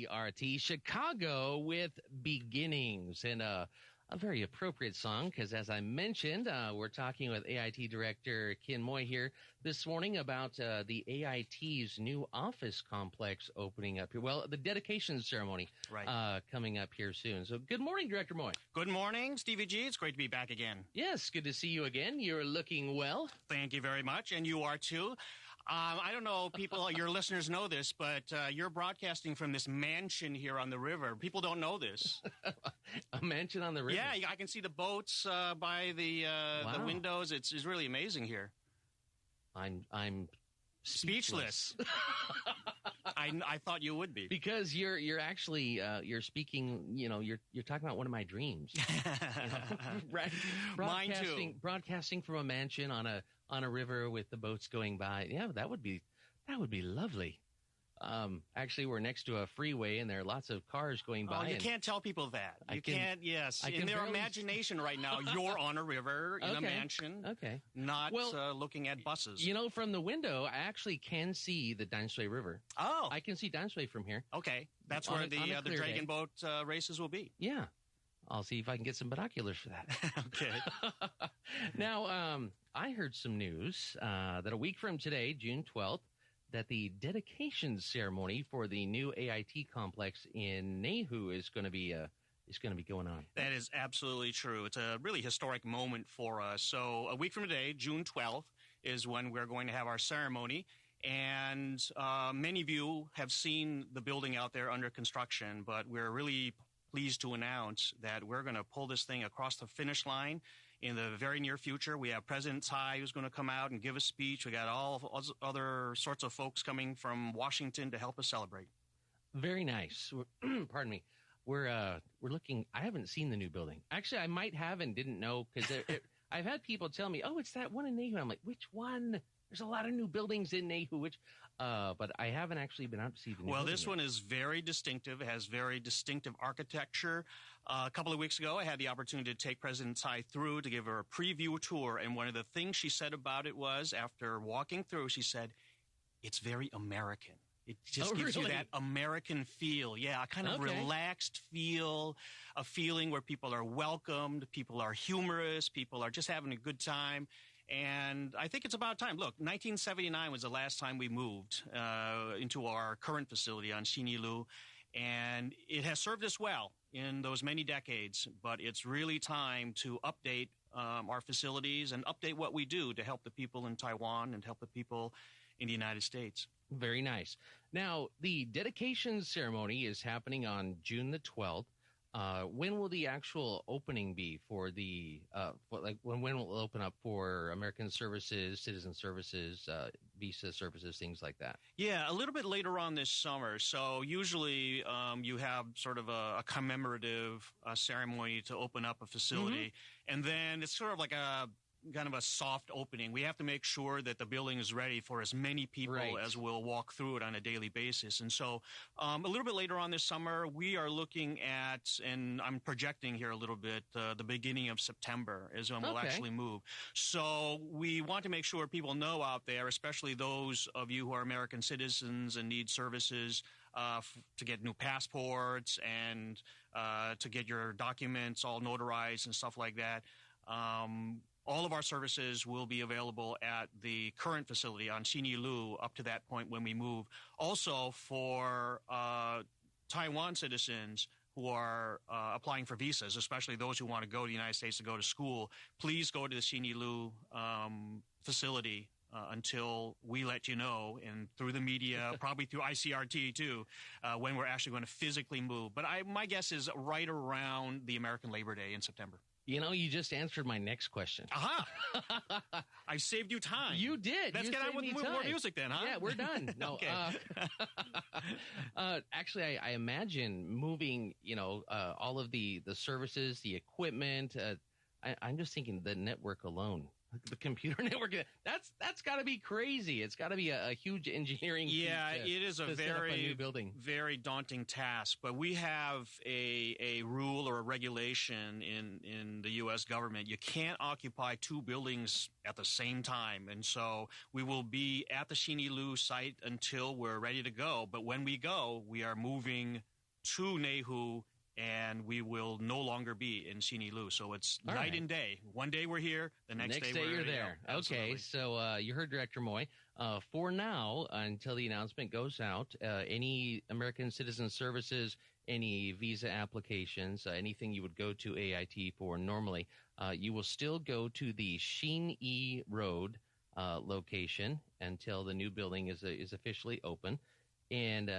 ICRT Chicago with Beginnings, and a very appropriate song because, as I mentioned, we're talking with AIT Director Kin Moy here this morning about the AIT's new office complex opening up here. Well, the dedication ceremony coming up here soon. So good morning, Director Moy. Good morning, Stevie G. It's great to be back again. Yes, good to see you again. You're looking well. Thank you very much, and you are too. I don't know, people, your listeners know this, but you're broadcasting from this mansion here on the river. People don't know this. A mansion on the river? Yeah, I can see the boats by the windows. It's really amazing here. I'm speechless. I thought you would be, because you're actually you're speaking. You're talking about one of my dreams. Mine too. Broadcasting from a mansion on a river with the boats going by. Yeah, that would be lovely. Actually, we're next to a freeway, and there are lots of cars going by. Oh, you can't tell people that. You can't. Yes, in their imagination right now, you're on a river in a mansion. Okay, not looking at buses. From the window, I actually can see the Danshui River. Oh, I can see Danshui from here. Okay, that's where the dragon boat races will be. Yeah, I'll see if I can get some binoculars for that. Okay. Now, I heard some news that a week from today, June 12th. That the dedication ceremony for the new AIT complex in NeiHu is going to be going on. That is absolutely true. It's a really historic moment for us. So a week from today, June 12th, is when we're going to have our ceremony. And many of you have seen the building out there under construction, but we're really pleased to announce that we're going to pull this thing across the finish line in the very near future. We have President Tsai who's going to come out and give a speech. We got all other sorts of folks coming from Washington to help us celebrate. Very nice. Pardon me. We're looking. I haven't seen the new building. Actually, I might have and didn't know because I've had people tell me, "Oh, it's that one in NeiHu." I'm like, "Which one?" There's a lot of new buildings in NeiHu, but I haven't actually been out to see the new building this one is very distinctive. It has very distinctive architecture. A couple of weeks ago, I had the opportunity to take President Tsai through to give her a preview tour, and one of the things she said about it was, after walking through, she said, "It's very American." It just gives you that American feel. Yeah, a kind of relaxed feel, a feeling where people are welcomed, people are humorous, people are just having a good time. And I think it's about time. Look, 1979 was the last time we moved into our current facility on Xinyilu, and it has served us well in those many decades, but it's really time to update our facilities and update what we do to help the people in Taiwan and help the people in the United States. Very nice. Now, the dedication ceremony is happening on June the 12th. When will the actual opening be for the when will it open up for American services, citizen services, visa services, things like that? Yeah, a little bit later on this summer. So usually you have sort of a commemorative ceremony to open up a facility, and then it's sort of like a kind of a soft opening. We have to make sure that the building is ready for as many people as will walk through it on a daily basis. And so a little bit later on this summer, we are looking at, and I'm projecting here a little bit, the beginning of September is when we'll actually move. So we want to make sure people know out there, especially those of you who are American citizens and need services to get new passports and to get your documents all notarized and stuff like that. All of our services will be available at the current facility on Xinyilu up to that point when we move. Also, for Taiwan citizens who are applying for visas, especially those who want to go to the United States to go to school, please go to the Xinyilu facility until we let you know, and through the media, probably through ICRT too, when we're actually going to physically move. But my guess is right around the American Labor Day in September. You just answered my next question. Aha! I saved you time. You did. Let's get on with more music then, huh? Yeah, we're done. No, okay. Actually, I imagine moving, all of the services, the equipment. I'm just thinking the network alone the computer network. That's got to be crazy. It's got to be a huge engineering. Yeah, it is a new building. Very daunting task. But we have a rule or a regulation in the U.S. government. You can't occupy two buildings at the same time. And so we will be at the NeiHu site until we're ready to go. But when we go, we are moving to NeiHu, and we will no longer be in NeiHu. So it's night and day. One day we're here, the next day you're there. Okay, so you heard Director Moy. For now, until the announcement goes out, any American Citizen Services, any visa applications, anything you would go to AIT for normally, you will still go to the Xin Road location until the new building is officially open. And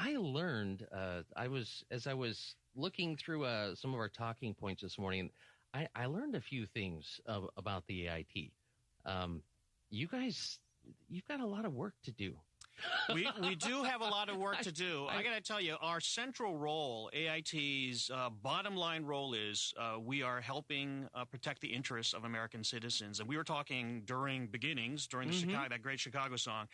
I learned, as I was looking through some of our talking points this morning, I learned a few things about the AIT. You guys, you've got a lot of work to do. We do have a lot of work to do. I got to tell you, our central role, AIT's bottom line role is we are helping protect the interests of American citizens. And we were talking during the that great Chicago song,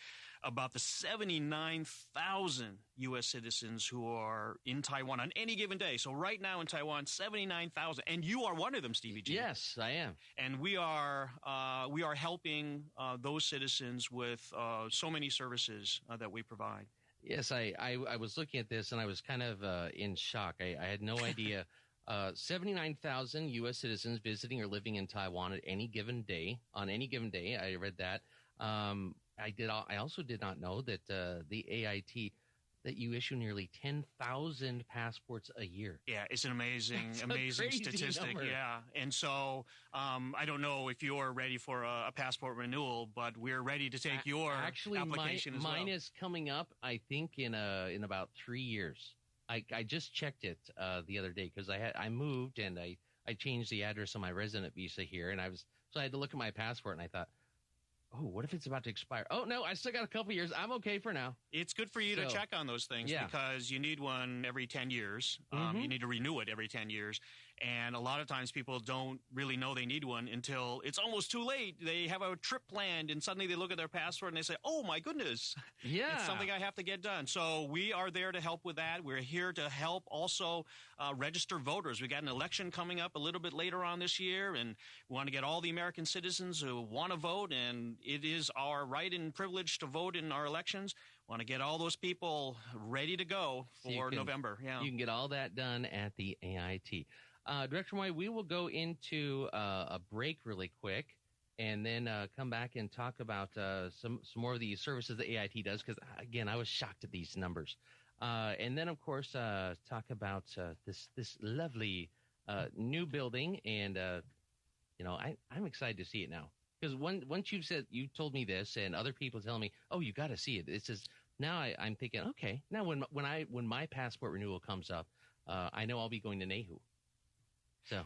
about the 79,000 U.S. citizens who are in Taiwan on any given day. So right now in Taiwan, 79,000, and you are one of them, Stevie G. Yes, I am. And we are helping those citizens with so many services that we provide. Yes, I was looking at this and I was kind of in shock. I had no idea. 79,000 U.S. citizens visiting or living in Taiwan at any given day. On any given day, I read that. I also did not know that the AIT, that you issue nearly 10,000 passports a year. Yeah, it's an amazing statistic. Number. Yeah, and so I don't know if you're ready for a passport renewal, but we're ready to take your application as well. Mine is coming up, I think, in about 3 years. I just checked it the other day because I moved and I changed the address on my resident visa here, and I had to look at my passport and I thought, oh, what if it's about to expire? Oh, no, I still got a couple years. I'm okay for now. It's good for you to check on those things because you need one every 10 years. You need to renew it every 10 years. And a lot of times people don't really know they need one until it's almost too late. They have a trip planned and suddenly they look at their passport and they say, oh, my goodness. Yeah. It's something I have to get done. So we are there to help with that. We're here to help also register voters. We got an election coming up a little bit later on this year, and we want to get all the American citizens who want to vote, and it is our right and privilege to vote in our elections. Want to get all those people ready to go for November. Yeah. You can get all that done at the AIT. Director Moy, we will go into a break really quick and then come back and talk about some more of the services that AIT does because, again, I was shocked at these numbers. And then, of course, talk about this lovely new building. And, I'm excited to see it now. Because once you told me this and other people tell me, oh, you got to see it. It's just, now I'm thinking, okay, now when my passport renewal comes up, I know I'll be going to NeiHu. So,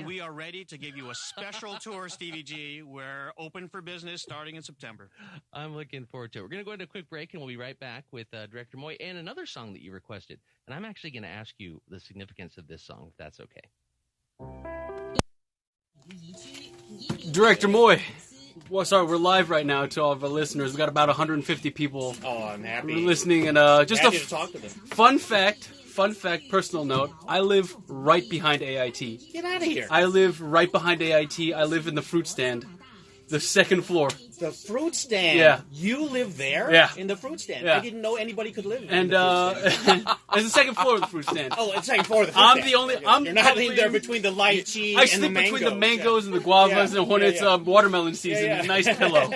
we are ready to give you a special tour, Stevie G. We're open for business starting in September. I'm looking forward to it. We're going to go into a quick break, and we'll be right back with Director Moy and another song that you requested. And I'm actually going to ask you the significance of this song, if that's okay. Director Moy. Well, sorry, we're live right now to all of our listeners. We've got about 150 people. Oh, I'm happy. Listening, and just happy to talk to them. Fun fact, personal note, I live right behind AIT. Get out of here. I live right behind AIT. I live in the fruit stand, the second floor. The fruit stand? Yeah. You live there? Yeah. In the fruit stand? Yeah. I didn't know anybody could live in the fruit stand. It's the second floor of the fruit stand. Oh, it's the second floor of the fruit stand. You're not in there between the lychee and the mangoes. I sleep between the mangoes and the guavas and when it's watermelon season, a nice pillow.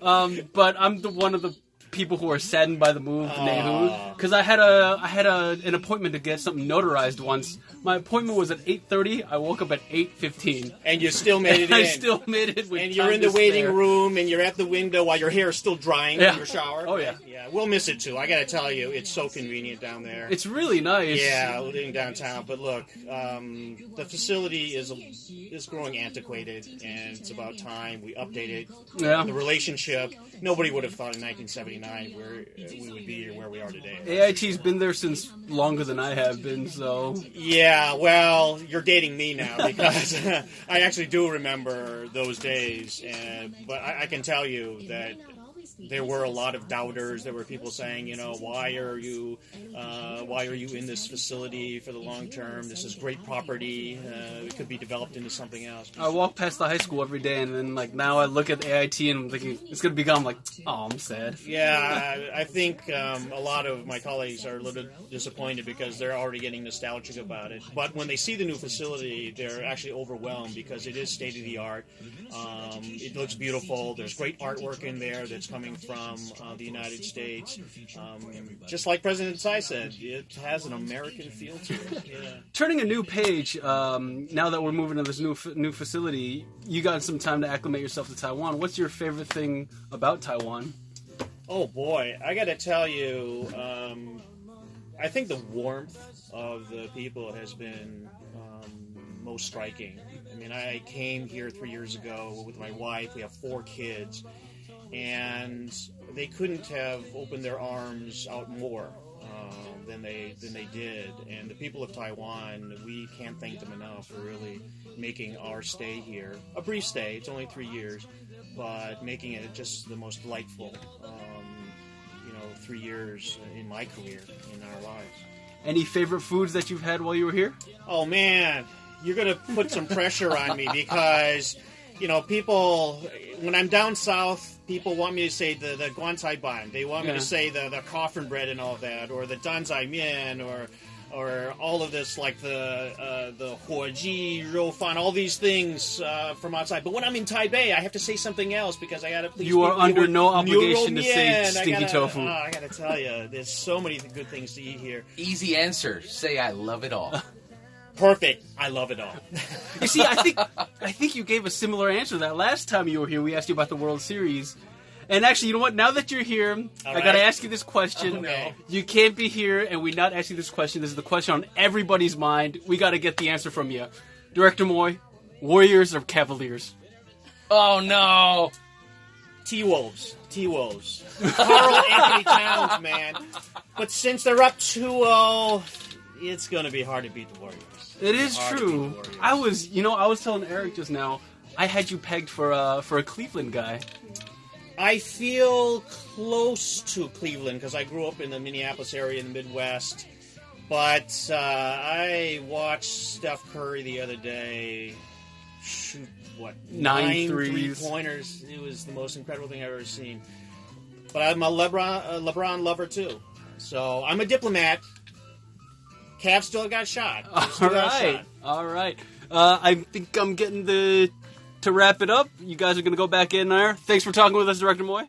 But I'm one of the people who are saddened by the move to NeiHu because I had an appointment to get something notarized once. My appointment was at 8:30. I woke up at 8:15. And you still made it in. I still made it. And you're in the waiting room, and you're at the window while your hair is still drying in your shower. Oh yeah. Yeah, we'll miss it too. I got to tell you, it's so convenient down there. It's really nice. Yeah, living downtown. But look, the facility is growing antiquated, and it's about time we update it. Yeah. The relationship. Nobody would have thought in 1979 1999, we would be where we are today. AIT's been there since longer than I have been, so... Yeah, well, you're dating me now, because I actually do remember those days, but I can tell you that there were a lot of doubters. There were people saying, why are you in this facility for the long term? This is great property. It could be developed into something else. I walk past the high school every day, and then now I look at AIT and I'm thinking it's gonna be gone. I'm like, oh, I'm sad. Yeah, I think a lot of my colleagues are a little bit disappointed because they're already getting nostalgic about it. But when they see the new facility, they're actually overwhelmed because it is state of the art. It looks beautiful. There's great artwork in there that's coming from the United States. Just like President Tsai said, it has an American feel to it. Yeah. Turning a new page, now that we're moving to this new facility, you got some time to acclimate yourself to Taiwan. What's your favorite thing about Taiwan? Oh boy, I got to tell you, I think the warmth of the people has been most striking. I mean, I came here 3 years ago with my wife. We have 4 kids. And they couldn't have opened their arms out more than they did. And the people of Taiwan, we can't thank them enough for really making our stay here a brief stay. It's only 3 years, but making it just the most delightful 3 years in my career, in our lives. Any favorite foods that you've had while you were here? Oh man, you're gonna put some pressure on me because people, when I'm down south, people want me to say the guancai ban. They want me to say the coffin bread and all that, or the danzai mian, or all of this, like the huoji, roufan, all these things from outside. But when I'm in Taipei, I have to say something else because I got to please. You are under no obligation to say stinky tofu. I got to tell you, there's so many good things to eat here. Easy answer. Say I love it all. Perfect. I love it all. You see, I think you gave a similar answer that last time you were here. We asked you about the World Series. And actually, you know what? Now that you're here, I got to ask you this question. Okay. You can't be here and we not ask you this question. This is the question on everybody's mind. We got to get the answer from you. Director Moy, Warriors or Cavaliers? Oh, no. T-Wolves. Carl Anthony Towns, man. But since they're up 2-0, it's going to be hard to beat the Warriors. It is true. I was telling Eric just now, I had you pegged for a Cleveland guy. I feel close to Cleveland because I grew up in the Minneapolis area in the Midwest. But I watched Steph Curry the other day shoot, 9 3-pointers. It was the most incredible thing I've ever seen. But I'm a LeBron lover, too. So I'm a diplomat. Cavs still got shot. All right. I think I'm getting to wrap it up. You guys are going to go back in there. Thanks for talking with us, Director Moy.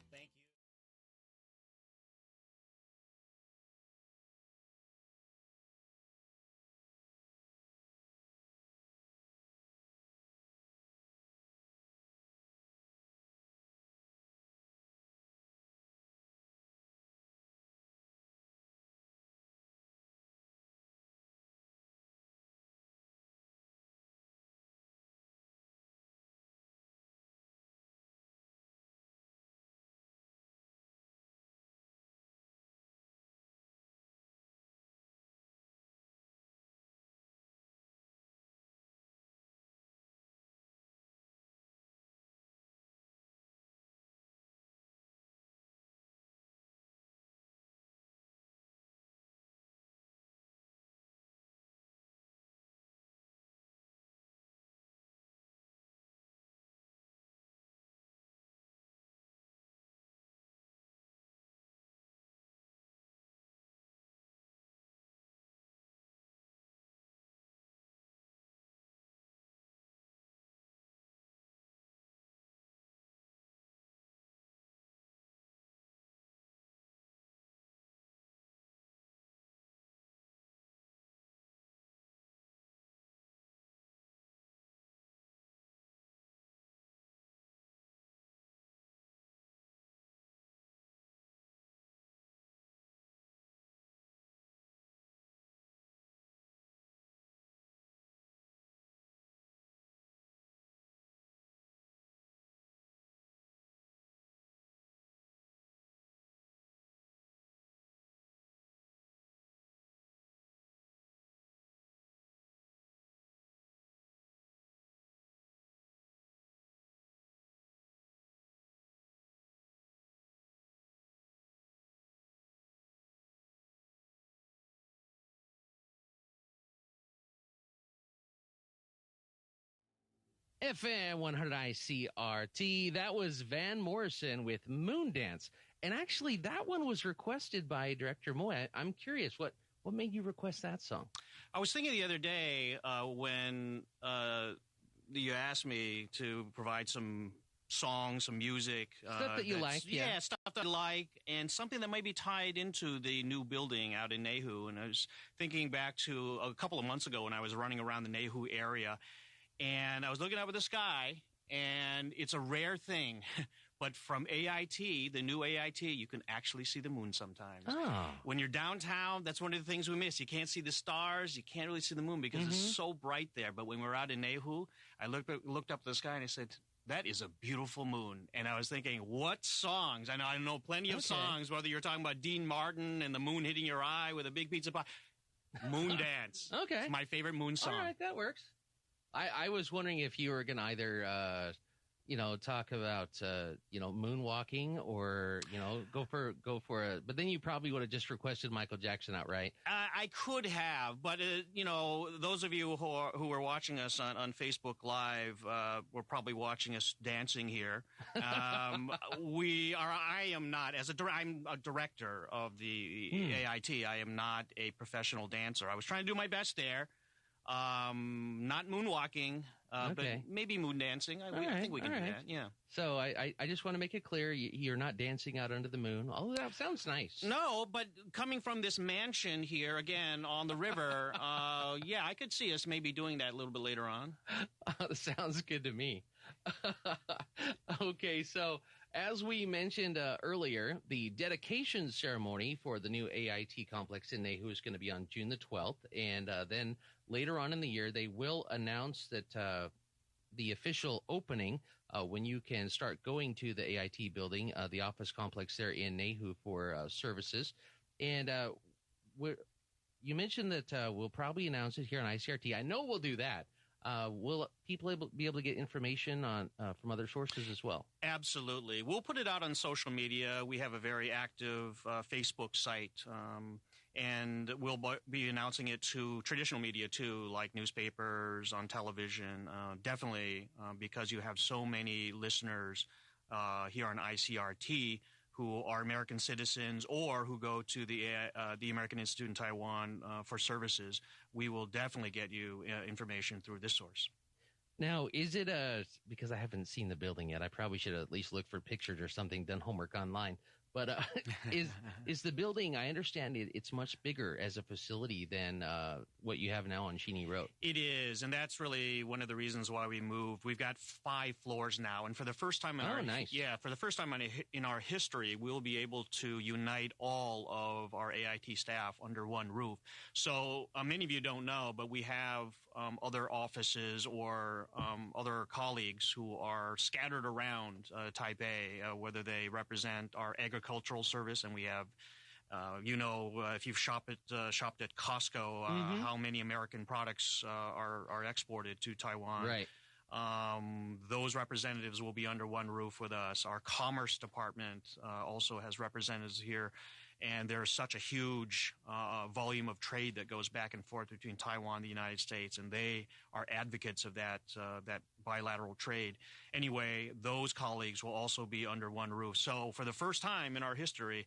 FM 100 ICRT. That was Van Morrison with Moondance. And actually, that one was requested by Director Moy. I'm curious, what made you request that song? I was thinking the other day when you asked me to provide some songs, some music. Stuff that you like. Yeah, stuff that I like, and something that might be tied into the new building out in NeiHu. And I was thinking back to a couple of months ago when I was running around the NeiHu area, and I was looking up at the sky, and it's a rare thing. But from AIT, the new AIT, you can actually see the moon sometimes. Oh. When you're downtown, that's one of the things we miss. You can't see the stars. You can't really see the moon because it's so bright there. But when we're out in NeiHu, I looked up at the sky and I said, that is a beautiful moon. And I was thinking, what songs? I know plenty of songs, whether you're talking about Dean Martin and the moon hitting your eye with a big pizza pie. Moondance. Okay. It's my favorite moon song. All right, that works. I was wondering if you were going to either, talk about, moonwalking or, go for a, but then you probably would have just requested Michael Jackson outright. I could have, but, those of you who are watching us on Facebook Live, were probably watching us dancing here. I am not, I'm a director of the AIT. I am not a professional dancer. I was trying to do my best there. Not moonwalking, but maybe moon dancing. I think we can do that. Yeah. So I just want to make it clear you're not dancing out under the moon. Although that sounds nice. No, but coming from this mansion here again on the river, I could see us maybe doing that a little bit later on. Sounds good to me. Okay, so as we mentioned earlier, the dedication ceremony for the new AIT complex in NeiHu is going to be on June the 12th. And then later on in the year, they will announce that the official opening when you can start going to the AIT building, the office complex there in NeiHu for services. And you mentioned that we'll probably announce it here on ICRT. I know we'll do that. Will people be able to get information on from other sources as well? Absolutely. We'll put it out on social media. We have a very active Facebook site, and we'll be announcing it to traditional media too, like newspapers, on television. Definitely, because you have so many listeners here on ICRT who are American citizens or who go to the American Institute in Taiwan for services. We will definitely get you information through this source. Now, is it because I haven't seen the building yet, I probably should at least look for pictures or something, done homework online. But is the building, I understand it's much bigger as a facility than what you have now on Cheney Road. It is, and that's really one of the reasons why we moved. We've got 5 floors now, and for the first time in our history, we'll be able to unite all of our AIT staff under one roof. So many of you don't know, but we have other offices or other colleagues who are scattered around Taipei, whether they represent our agricultural service, and we have, if you've shopped at Costco, how many American products are exported to Taiwan. Right. Those representatives will be under one roof with us. Our Commerce Department also has representatives here, and there's such a huge volume of trade that goes back and forth between Taiwan and the United States, and they are advocates of that bilateral trade. Anyway, those colleagues will also be under one roof. So for the first time in our history,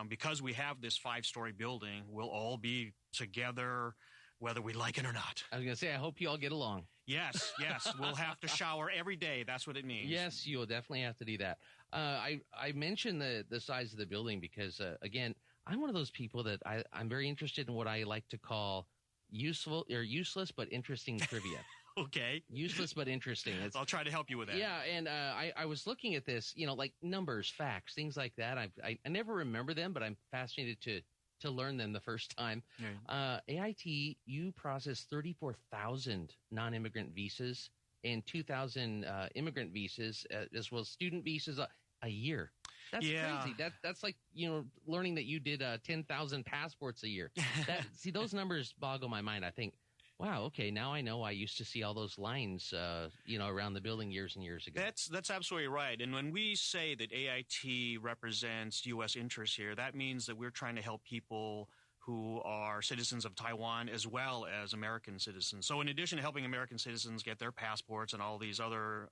because we have this 5-story building, we'll all be together whether we like it or not. I was going to say, I hope you all get along. Yes. We'll have to shower every day. That's what it means. Yes, you'll definitely have to do that. I mentioned the size of the building because, again, I'm one of those people that I'm very interested in what I like to call useless but interesting trivia. Okay. Useless but interesting. I'll try to help you with that. Yeah, and I was looking at this, like numbers, facts, things like that. I never remember them, but I'm fascinated to learn them the first time. Yeah. AIT, you process 34,000 non-immigrant visas and 2,000 immigrant visas, as well as student visas a year. That's crazy. That's like, learning that you did 10,000 passports a year. See, those numbers boggle my mind. I think, wow, okay, now I know I used to see all those lines, around the building years and years ago. That's absolutely right. And when we say that AIT represents U.S. interests here, that means that we're trying to help people who are citizens of Taiwan as well as American citizens. So in addition to helping American citizens get their passports and all these other,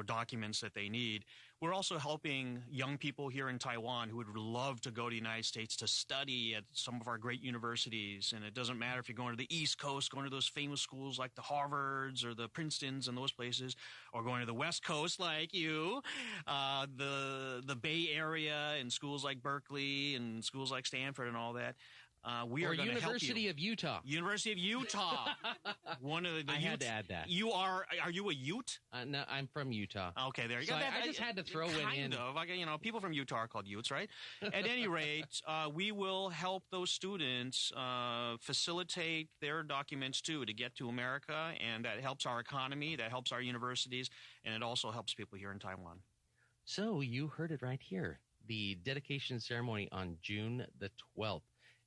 documents that they need, we're also helping young people here in Taiwan who would love to go to the United States to study at some of our great universities. And it doesn't matter if you're going to the East Coast, going to those famous schools like the Harvards or the Princetons and those places, or going to the West Coast like you, the Bay Area and schools like Berkeley and schools like Stanford and all that. We are going to help you. University of Utah. University of Utah. One of the I had to add that. Are you a Ute? No, I'm from Utah. Okay, there you So go. I just had to throw it in. Kind of. Like, people from Utah are called Utes, right? At any rate, we will help those students facilitate their documents, too, to get to America, and that helps our economy, that helps our universities, and it also helps people here in Taiwan. So you heard it right here. The dedication ceremony on June the 12th.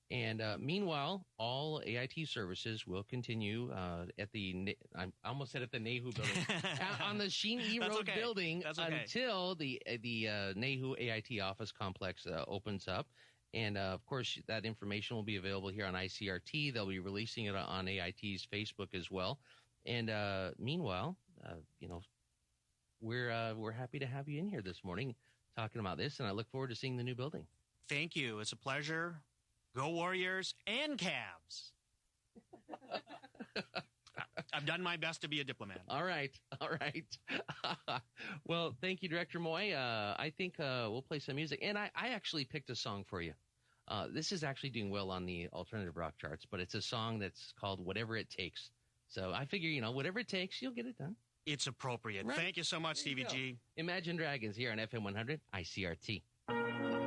And meanwhile, all AIT services will continue at I almost said at the NeiHu building, on the Shin-Yi Road building until the NeiHu AIT office complex opens up. And, of course, that information will be available here on ICRT. They'll be releasing it on AIT's Facebook as well. And meanwhile, we're happy to have you in here this morning talking about this, and I look forward to seeing the new building. Thank you. It's a pleasure. Go Warriors and Cavs. I've done my best to be a diplomat. All right. Well, thank you, Director Moy. I think we'll play some music. And I actually picked a song for you. This is actually doing well on the alternative rock charts, but it's a song that's called Whatever It Takes. So I figure, whatever it takes, you'll get it done. It's appropriate. Right. Thank you so much, Stevie G. Imagine Dragons here on FM 100 ICRT.